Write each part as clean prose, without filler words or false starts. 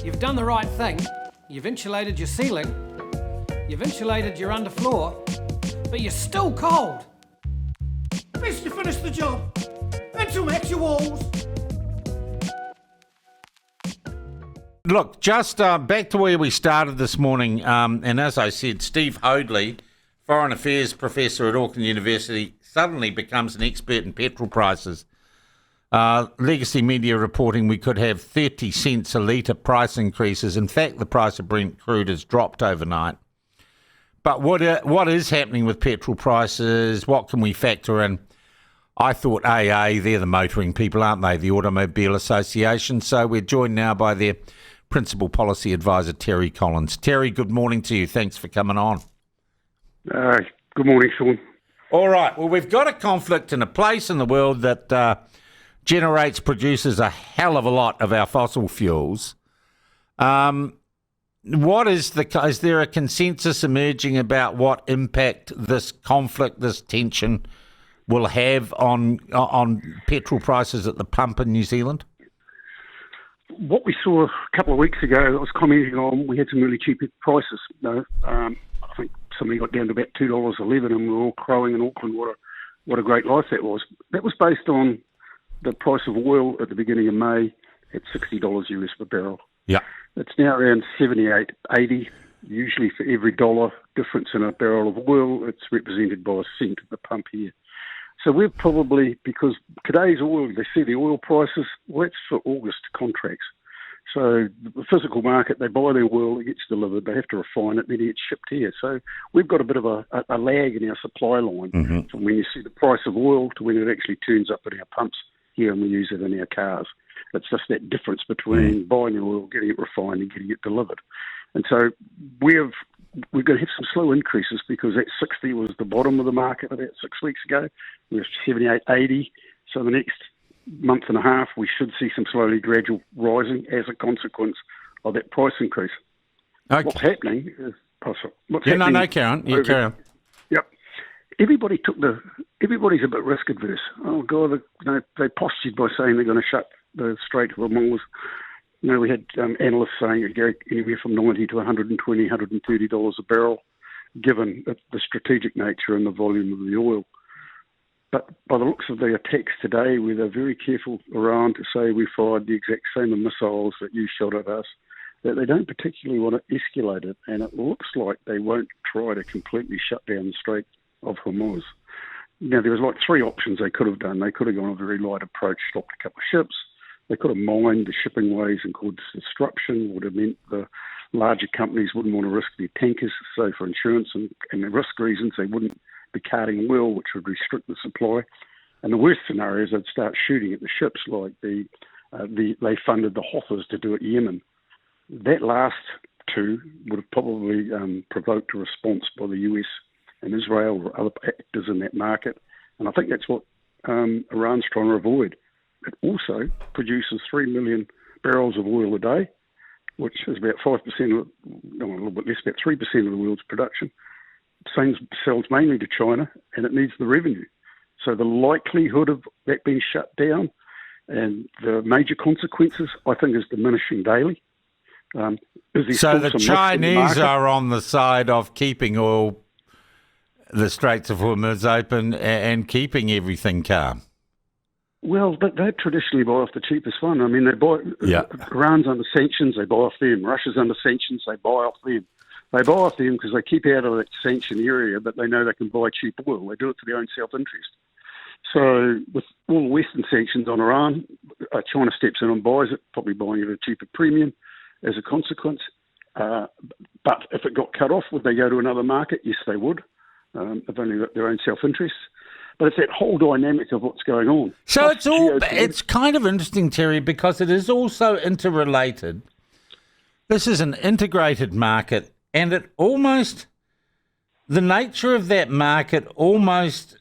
You've done the right thing. You've insulated your ceiling. You've insulated your underfloor. But you're still cold. Best you finish the job. And to match your walls. Look, just back to where we started this morning, and as I said, Steve Hoadley, Foreign Affairs Professor at Auckland University, suddenly becomes an expert in petrol prices. Legacy media reporting we could have 30 cents a litre price increases. In fact, the price of Brent crude has dropped overnight. But what is happening with petrol prices? What can we factor in? I thought AA, they're the motoring people, aren't they? The Automobile Association. So we're joined now by their Principal Policy Advisor, Terry Collins. Terry, good morning to you. Thanks for coming on. Good morning, Sean. All right. Well, we've got a conflict in a place in the world that produces a hell of a lot of our fossil fuels. Is there a consensus emerging about what impact this conflict, this tension, will have on petrol prices at the pump in New Zealand? What we saw a couple of weeks ago, I was commenting on, we had some really cheap prices. I think somebody got down to about $2.11, and we were all crowing in Auckland what a great life that was. That was based on the price of oil at the beginning of May at $60 US per barrel. Yeah. It's now around 78, 80. Usually for every dollar difference in a barrel of oil, it's represented by a cent at the pump here. So we're probably, because today's oil, they see the oil prices, well, that's for August contracts. So the physical market, they buy their oil, it gets delivered, they have to refine it, then it gets shipped here. So we've got a bit of a lag in our supply line from when you see the price of oil to when it actually turns up at our pumps here and we use it in our cars. It's just that difference between buying the oil, getting it refined and getting it delivered. And so we're going to have some slow increases because that 60 was the bottom of the market about 6 weeks ago. We're 78, 80. So the next month and a half, we should see some slowly gradual rising as a consequence of that price increase. Okay. What's happening is... Karen. You carry on. Yep. Everybody's a bit risk adverse. Oh, God, they postured by saying they're going to shut the Strait of Hormuz. We had analysts saying it would go anywhere from $90 to $120, $130 a barrel, given the strategic nature and the volume of the oil. But by the looks of the attacks today, where they're very careful around to say we fired the exact same missiles that you shot at us, that they don't particularly want to escalate it, and it looks like they won't try to completely shut down the Strait of Hormuz. Now, there was like three options they could have done. They could have gone a very light approach, stopped a couple of ships. They could have mined the shipping ways and caused disruption, would have meant the larger companies wouldn't want to risk their tankers, so for insurance and the risk reasons, they wouldn't be carting oil, which would restrict the supply. And the worst scenario is they'd start shooting at the ships like they funded the Hothas to do at Yemen. That last two would have probably provoked a response by the US and Israel or other actors in that market. And I think that's what Iran's trying to avoid. It also produces 3 million barrels of oil a day, which is about 5% of, a little bit less, about 3% of the world's production. Sells mainly to China, and it needs the revenue. So the likelihood of that being shut down and the major consequences, I think, is diminishing daily. So the Chinese are on the side of keeping the Straits of Hormuz open and keeping everything calm. Well, they traditionally buy off the cheapest one. I mean, they buy. Yeah. Iran's under sanctions, they buy off them. Russia's under sanctions, they buy off them. They buy off them because they keep out of that sanction area, but they know they can buy cheap oil. They do it for their own self-interest. So with all the Western sanctions on Iran, China steps in and buys it, probably buying it at a cheaper premium as a consequence. But if it got cut off, would they go to another market? Yes, they would. If only got their own self-interest. But it's that whole dynamic of what's going on. So it's kind of interesting, Terry, because it is also interrelated. This is an integrated market, and it almost, the nature of that market almost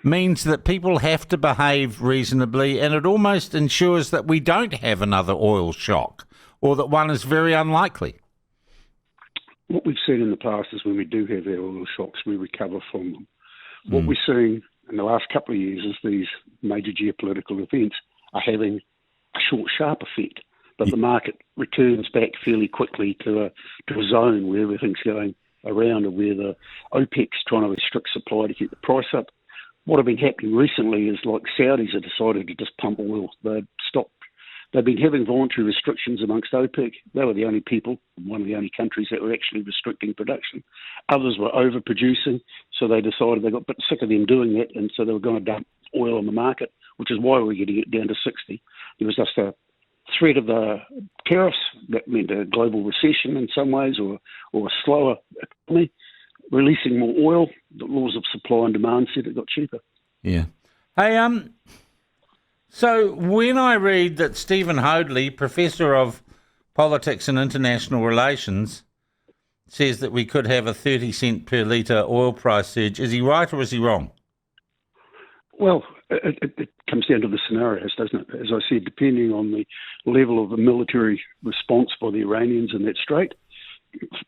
means that people have to behave reasonably, and it almost ensures that we don't have another oil shock, or that one is very unlikely. What we've seen in the past is when we do have our oil shocks, we recover from them. What we're seeing in the last couple of years is these major geopolitical events are having a short, sharp effect. but the market returns back fairly quickly to a zone where everything's going around, and where the OPEC's trying to restrict supply to keep the price up. What have been happening recently is, like, Saudis have decided to just pump oil. They've stopped. They've been having voluntary restrictions amongst OPEC. They were the only people, one of the only countries that were actually restricting production. Others were overproducing, so they decided they got a bit sick of them doing that, and so they were going to dump oil on the market, which is why we're getting it down to 60. There was just a threat of the tariffs that meant a global recession in some ways, or a slower economy. Releasing more oil, the laws of supply and demand said it got cheaper. Yeah. Hey, so when I read that Stephen Hoadley, Professor of Politics and International Relations, says that we could have a 30 cent per litre oil price surge, is he right or is he wrong? Well, it comes down to the scenarios, doesn't it? As I said, depending on the level of the military response by the Iranians in that strait,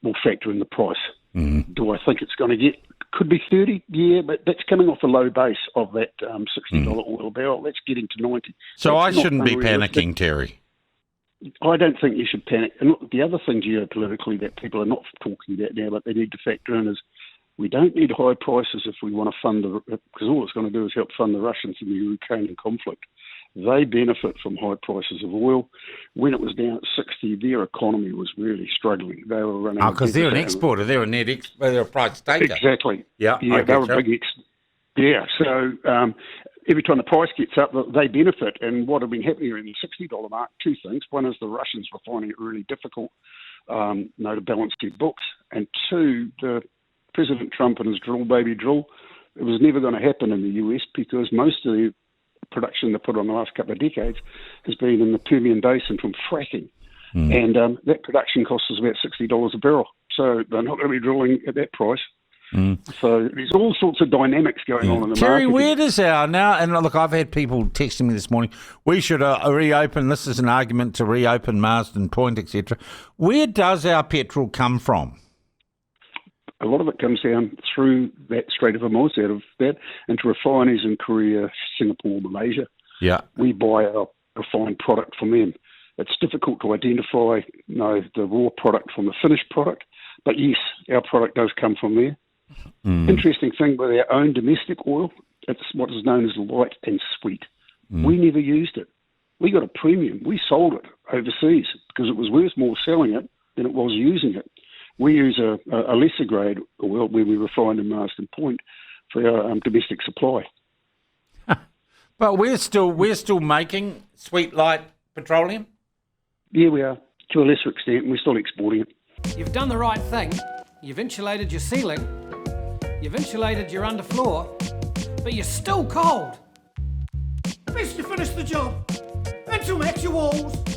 will factor in the price. Mm-hmm. Do I think it's going to could be 30? Yeah, but that's coming off the low base of that $60 oil barrel. That's getting to 90. So that's I shouldn't be unrealistic. panicking, Terry. I don't think you should panic. And look, the other thing geopolitically that people are not talking about now, but they need to factor in, is we don't need high prices if we want to fund because all it's going to do is help fund the Russians in the Ukrainian conflict. They benefit from high prices of oil. When it was down at 60, their economy was really struggling. They were running. Because they're an exporter. They're a price taker. Exactly. Yeah, they were a big. So every time the price gets up, they benefit. And what had been happening in the $60 mark, two things. One is the Russians were finding it really difficult, to balance their books. And two, President Trump and his drill baby drill, it was never going to happen in the US because most of the production they put on the last couple of decades has been in the Permian Basin from fracking. And that production cost us about $60 a barrel. So they're not going to be drilling at that price. So there's all sorts of dynamics going on in the Terry, market. where does and look, I've had people texting me this morning, we should reopen, this is an argument to reopen Marsden Point, etc. Where does our petrol come from? A lot of it comes down through that Strait of Hormuz, out of that, into refineries in Korea, Singapore, Malaysia. Yeah. We buy our refined product from them. It's difficult to identify the raw product from the finished product, but yes, our product does come from there. Interesting thing with our own domestic oil, it's what is known as light and sweet. We never used it. We got a premium. We sold it overseas because it was worth more selling it than it was using it. We use a lesser grade oil where we refine in Marsden Point for our domestic supply. But we're still making sweet light petroleum? Yeah, we are, to a lesser extent, and we're still exporting it. You've done the right thing. You've insulated your ceiling. You've insulated your underfloor. But you're still cold. Best you finish the job. And to match your walls.